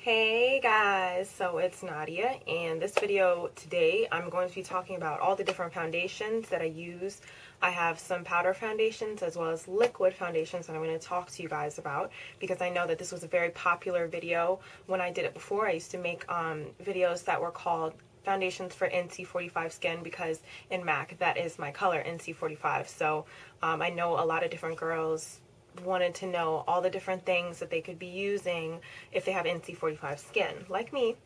Hey guys, so it's Nadia, and this video today I'm going to be talking about all the different foundations that I use. I have some powder foundations as well as liquid foundations that I'm going to talk to you guys about because I know that this was a very popular video when I did it before. I used to make videos that were called foundations for NC45 skin because in MAC that is my color, NC45. So I know a lot of different girls wanted to know all the different things that they could be using if they have NC45 skin, like me.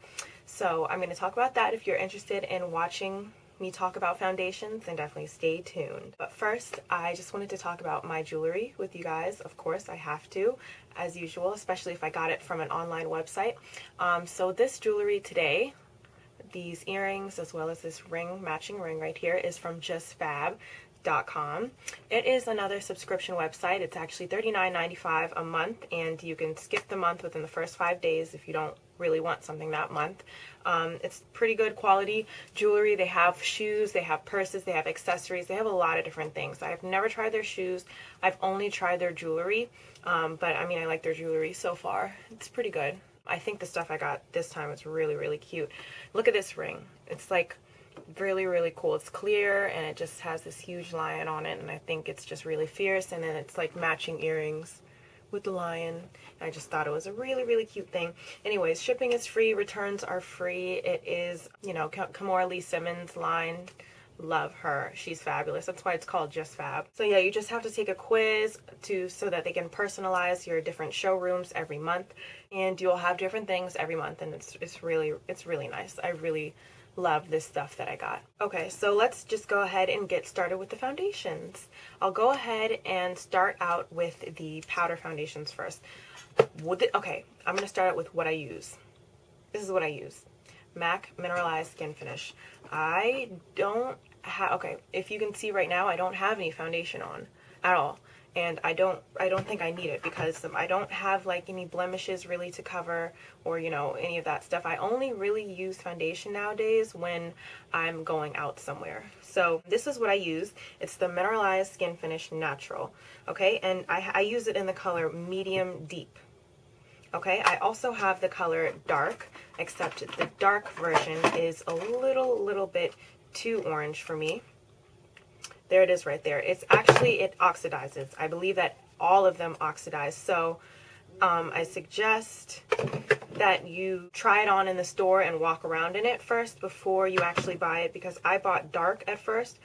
So I'm going to talk about that. If you're interested in watching me talk about foundations, then definitely stay tuned. But first, I just wanted to talk about my jewelry with you guys. Of course, I have to, as usual, especially if I got it from an online website. So this jewelry today, these earrings as well as this ring, matching ring right here, is from JustFab.com. It is another subscription website. It's actually $39.95 a month, and you can skip the month within the first 5 days if you don't really want something that month. It's pretty good quality jewelry. They have shoes, they have purses, they have accessories, they have a lot of different things. I've never tried their shoes. I've only tried their jewelry, but I mean, I like their jewelry so far. It's pretty good. I think the stuff I got this time is really cute. Look at this ring. It's like really cool. It's clear and it just has this huge lion on it, and I think it's just really fierce. And then it's like matching earrings with the lion. I just thought it was a really cute thing. Anyways, shipping is free, returns are free. It is, you know, Kimora Lee Simmons line. Love her. She's fabulous. That's why it's called Just Fab. So yeah, you just have to take a quiz so that they can personalize your different showrooms every month, and you'll have different things every month, and it's really nice. I really love this stuff that I got. Okay, so let's just go ahead and get started with the foundations. I'll go ahead and start out with the powder foundations first. Okay, I'm gonna start out with what I use. This is what I use. MAC Mineralized Skin Finish. I don't have, okay, if you can see right now, I don't have any foundation on at all. And I don't think I need it because I don't have like any blemishes really to cover, or you know, any of that stuff. I only really use foundation nowadays when I'm going out somewhere. So this is what I use. It's the Mineralized Skin Finish Natural. Okay, and I use it in the color medium deep. Okay, I also have the color dark, except the dark version is a little bit too orange for me. There it is right there. It's actually, it oxidizes. I believe that all of them oxidize. So I suggest that you try it on in the store and walk around in it first before you actually buy it, because I bought dark at first.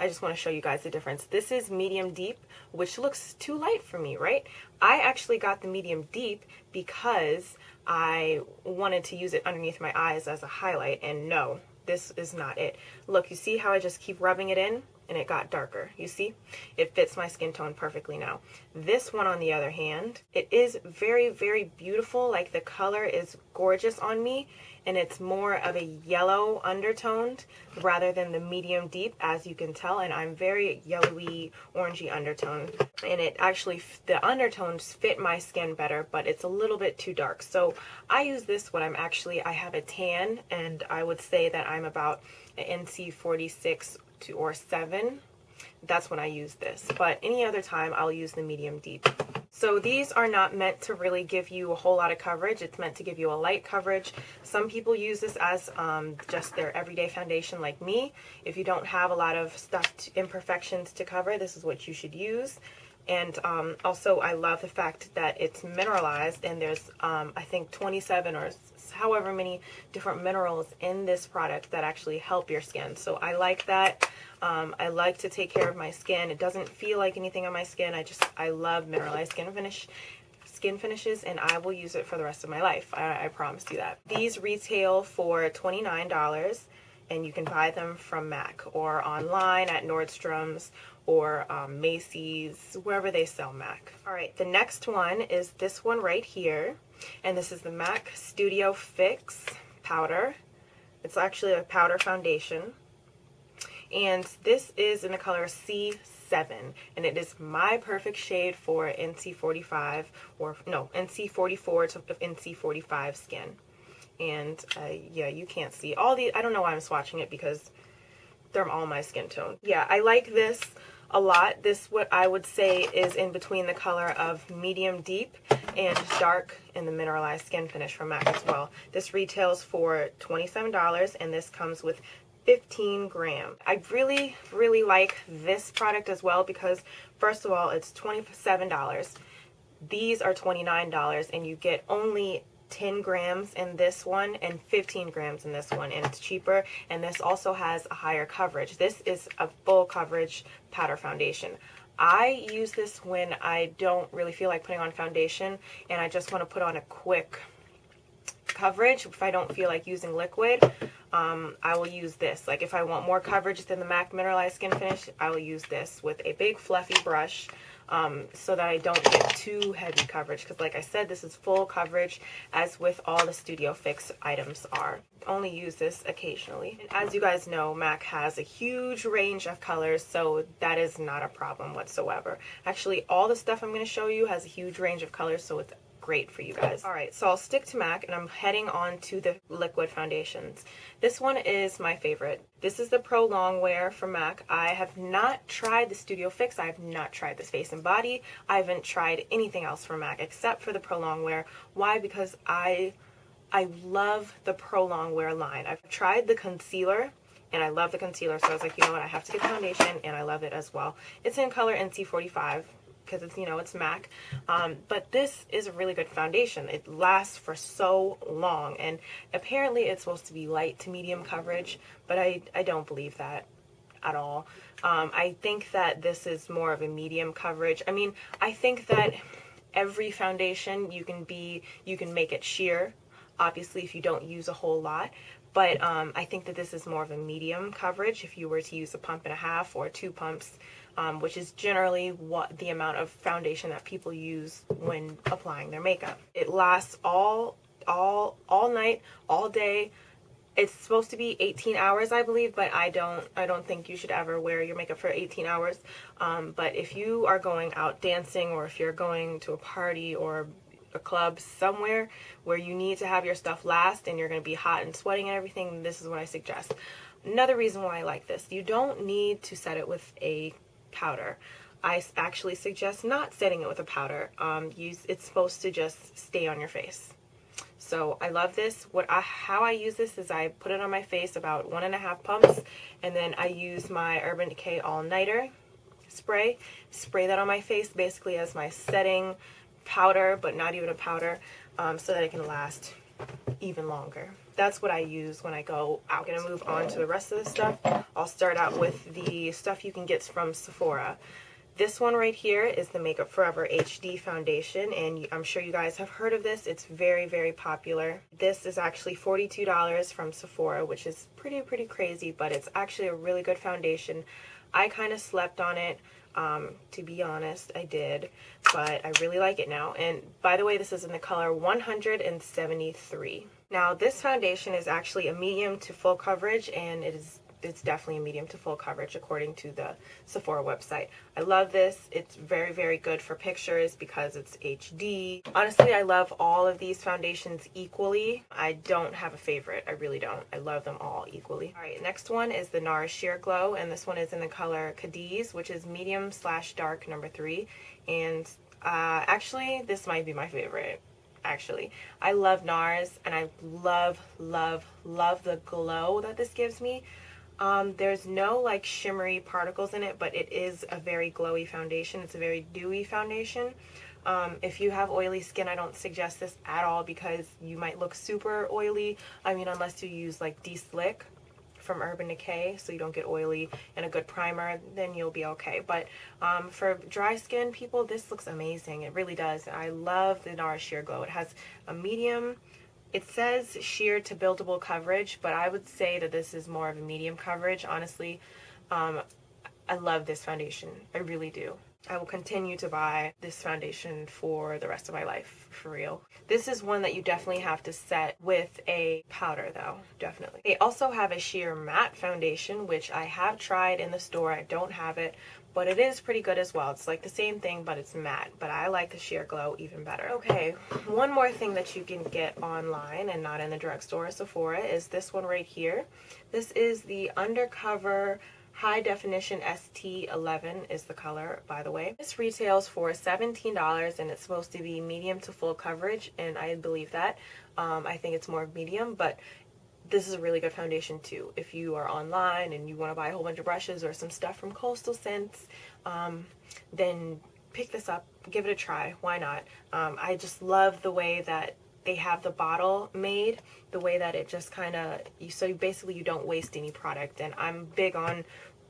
I just want to show you guys the difference. This is medium deep, which looks too light for me, right? I actually got the medium deep because I wanted to use it underneath my eyes as a highlight, and no, this is not it. Look, you see how I just keep rubbing it in and it got darker? You see? It fits my skin tone perfectly now. This one, on the other hand, it is very beautiful. Like, the color is gorgeous on me, and it's more of a yellow undertoned rather than the medium deep, as you can tell, and I'm very yellowy, orangey undertone. And it actually, the undertones fit my skin better, but it's a little bit too dark. So I use this when I have a tan, and I would say that I'm about an NC46 or 7. That's when I use this, but any other time I'll use the medium deep. So these are not meant to really give you a whole lot of coverage. It's meant to give you a light coverage. Some people use this as just their everyday foundation, like me. If you don't have a lot of imperfections to cover, this is what you should use. And also, I love the fact that it's mineralized, and there's I think 27 or however many different minerals in this product that actually help your skin. So I like that. I like to take care of my skin. It doesn't feel like anything on my skin. I love mineralized skin finishes, and I will use it for the rest of my life. I promise you that. These retail for $29, and you can buy them from MAC or online at Nordstrom's or Macy's, wherever they sell MAC. All right, the next one is this one right here, and this is the MAC Studio Fix powder. It's actually a powder foundation, and this is in the color C7, and it is my perfect shade for NC45, or no, NC44 to NC45 skin. And yeah, you can't see all the, I don't know why I'm swatching it because they're all my skin tone. Yeah, I like this a lot. This, what I would say, is in between the color of medium deep and dark in the mineralized skin finish from MAC as well. This retails for $27 and this comes with 15 grams. I really like this product as well because first of all, it's $27. These are $29 and you get only 10 grams in this one and 15 grams in this one, and it's cheaper, and this also has a higher coverage. This is a full coverage powder foundation. I use this when I don't really feel like putting on foundation and I just want to put on a quick coverage. If I don't feel like using liquid, I will use this. Like if I want more coverage than the MAC Mineralized Skin Finish, I will use this with a big fluffy brush so that I don't get too heavy coverage, because like I said, this is full coverage as with all the Studio Fix items are. Only use this occasionally. And as you guys know, MAC has a huge range of colors, so that is not a problem whatsoever. Actually, all the stuff I'm going to show you has a huge range of colors, so it's great for you guys. Alright, so I'll stick to MAC and I'm heading on to the liquid foundations. This one is my favorite. This is the Pro Longwear from MAC. I have not tried the Studio Fix. I have not tried this Face and Body. I haven't tried anything else from MAC except for the Pro Longwear. Why? Because I love the Pro Longwear line. I've tried the concealer and I love the concealer, so I was like, you know what, I have to get the foundation, and I love it as well. It's in color NC45. Because it's, you know, it's MAC, but this is a really good foundation. It lasts for so long, and apparently it's supposed to be light to medium coverage, but I don't believe that at all. I think that this is more of a medium coverage. I mean, I think that every foundation you can make it sheer, obviously if you don't use a whole lot, but I think that this is more of a medium coverage if you were to use a pump and a half or 2 pumps, which is generally what the amount of foundation that people use when applying their makeup. It lasts all night, all day. It's supposed to be 18 hours, I believe, but I don't think you should ever wear your makeup for 18 hours. But if you are going out dancing, or if you're going to a party or a club somewhere where you need to have your stuff last and you're going to be hot and sweating and everything, this is what I suggest. Another reason why I like this, you don't need to set it with a powder. I actually suggest not setting it with a powder. It's supposed to just stay on your face. So I love this. How I use this is I put it on my face about 1.5 pumps, and then I use my Urban Decay All Nighter spray that on my face basically as my setting powder, but not even a powder, so that it can last even longer. That's what I use when I go out. I'm gonna move on to the rest of the stuff. I'll start out with the stuff you can get from Sephora. This one right here is the Makeup Forever HD foundation, and I'm sure you guys have heard of this. It's very popular. This is actually $42 from Sephora, which is pretty crazy, but it's actually a really good foundation. I kind of slept on it. To be honest, I did, but I really like it now. And by the way, this is in the color 173. Now, this foundation is actually a medium to full coverage, and it's definitely a medium to full coverage according to the Sephora website. I love this. It's very good for pictures because it's HD. Honestly, I love all of these foundations equally. I don't have a favorite. I really don't. I love them all equally. Alright, next one is the NARS Sheer Glow, and this one is in the color Cadiz, which is medium/dark number 3. And actually, this might be my favorite. Actually, I love NARS, and I love the glow that this gives me. There's no like shimmery particles in it, but it is a very glowy foundation. It's a very dewy foundation. If you have oily skin, I don't suggest this at all because you might look super oily. I mean, unless you use like De-Slick from Urban Decay so you don't get oily, and a good primer, then you'll be okay. But for dry skin people, this looks amazing. It really does. I love the NARS Sheer Glow. It has a medium, it says sheer to buildable coverage, but I would say that this is more of a medium coverage, honestly. I love this foundation. I really do. I will continue to buy this foundation for the rest of my life, for real. This is one that you definitely have to set with a powder though, definitely. They also have a sheer matte foundation, which I have tried in the store. I don't have it, but it is pretty good as well. It's like the same thing, but it's matte, but I like the Sheer Glow even better. Okay, one more thing that you can get online and not in the drugstore or Sephora is this one right here. This is the Undercover High Definition ST11 is the color, by the way. This retails for $17 and it's supposed to be medium to full coverage, and I believe that. I think it's more medium, but this is a really good foundation too. If you are online and you want to buy a whole bunch of brushes or some stuff from Coastal Scents, then pick this up, give it a try. Why not? I just love the way that they have the bottle made, the way that it just kind of, so basically you don't waste any product, and I'm big on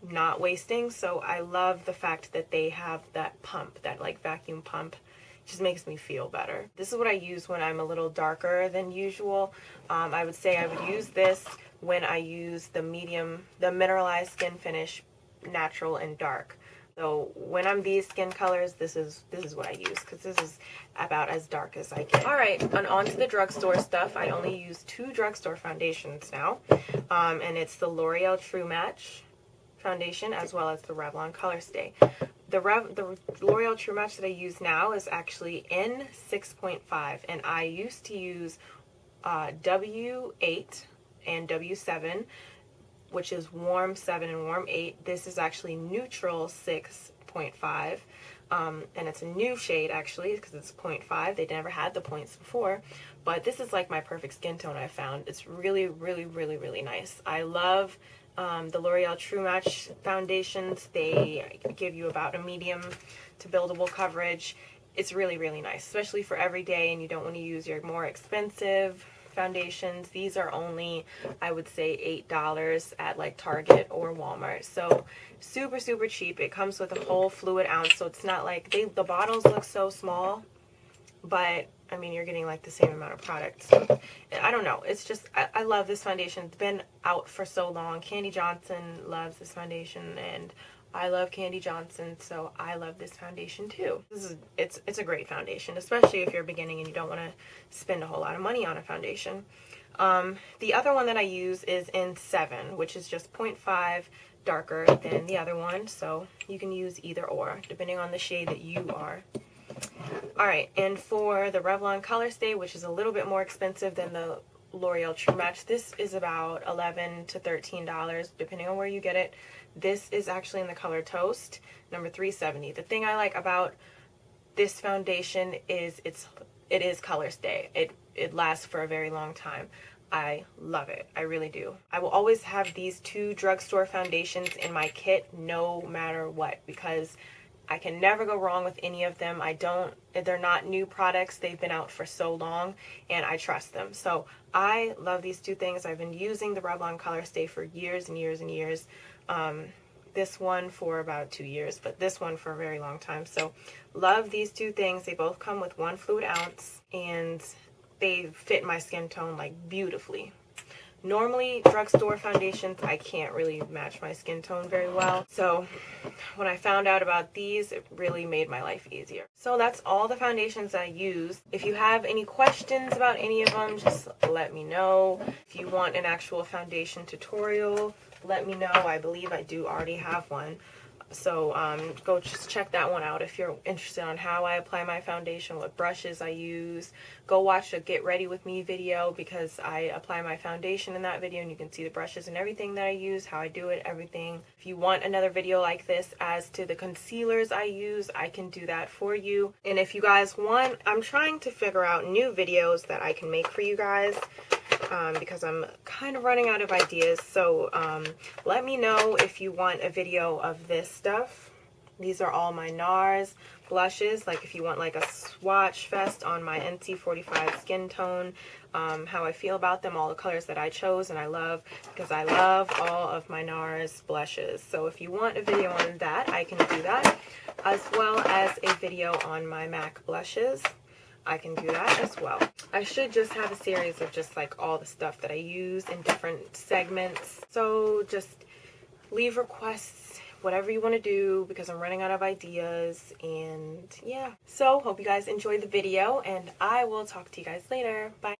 not wasting, so I love the fact that they have that pump, that like vacuum pump. It just makes me feel better. This is what I use when I'm a little darker than usual. I would say I would use this when I use the mineralized skin finish, natural and dark. So when I'm these skin colors, this is what I use, because this is about as dark as I get. All right, and on to the drugstore stuff. I only use 2 drugstore foundations now, and it's the L'Oreal True Match foundation as well as the Revlon Color Stay. The L'Oreal True Match that I use now is actually NC45, and I used to use W8 and W7, which is warm 7 and warm 8. This is actually neutral 6.5, and it's a new shade actually because it's 0.5. They never had the points before, but this is like my perfect skin tone I found. It's really, really, really, really nice. I love the L'Oreal True Match foundations. They give you about a medium to buildable coverage. It's really, really nice, especially for every day and you don't want to use your more expensive foundations. These are only, I would say, $8 at like Target or Walmart. So super, super cheap. It comes with a whole fluid ounce, so it's not like the bottles look so small, but I mean, you're getting like the same amount of product. So, I don't know. It's just, I love this foundation. It's been out for so long. Candy Johnson loves this foundation, and I love Candy Johnson, so I love this foundation too. It's a great foundation, especially if you're beginning and you don't want to spend a whole lot of money on a foundation. The other one that I use is in 7, which is just 0.5 darker than the other one, so you can use either or, depending on the shade that you are. Alright, and for the Revlon Color Stay, which is a little bit more expensive than the L'Oreal True Match, this is about $11 to $13, depending on where you get it. This is actually in the color Toast, number 370. The thing I like about this foundation is it is Color Stay. It lasts for a very long time. I love it. I really do. I will always have these 2 drugstore foundations in my kit no matter what, because I can never go wrong with any of them. They're not new products. They've been out for so long and I trust them. So I love these 2 things. I've been using the Revlon Color Stay for years and years and years. This one for about 2 years, but this one for a very long time. So love these 2 things. They both come with 1 fluid ounce and they fit my skin tone like beautifully. Normally, drugstore foundations, I can't really match my skin tone very well. So when I found out about these, it really made my life easier. So that's all the foundations I use. If you have any questions about any of them, just let me know. If you want an actual foundation tutorial, let me know. I believe I do already have one. So go just check that one out if you're interested on how I apply my foundation, what brushes I use. Go watch a Get Ready With Me video because I apply my foundation in that video and you can see the brushes and everything that I use, how I do it, everything. If you want another video like this as to the concealers I use, I can do that for you. And if you guys want, I'm trying to figure out new videos that I can make for you guys. Because I'm kind of running out of ideas. So let me know if you want a video of this stuff. These are all my NARS blushes. Like if you want like a swatch fest on my NC45 skin tone, how I feel about them, all the colors that I chose and I love, because I love all of my NARS blushes. So if you want a video on that, I can do that, as well as a video on my MAC blushes. I can do that as well. I should just have a series of just like all the stuff that I use in different segments. So just leave requests, whatever you want to do, because I'm running out of ideas. And yeah, so hope you guys enjoyed the video and I will talk to you guys later. Bye.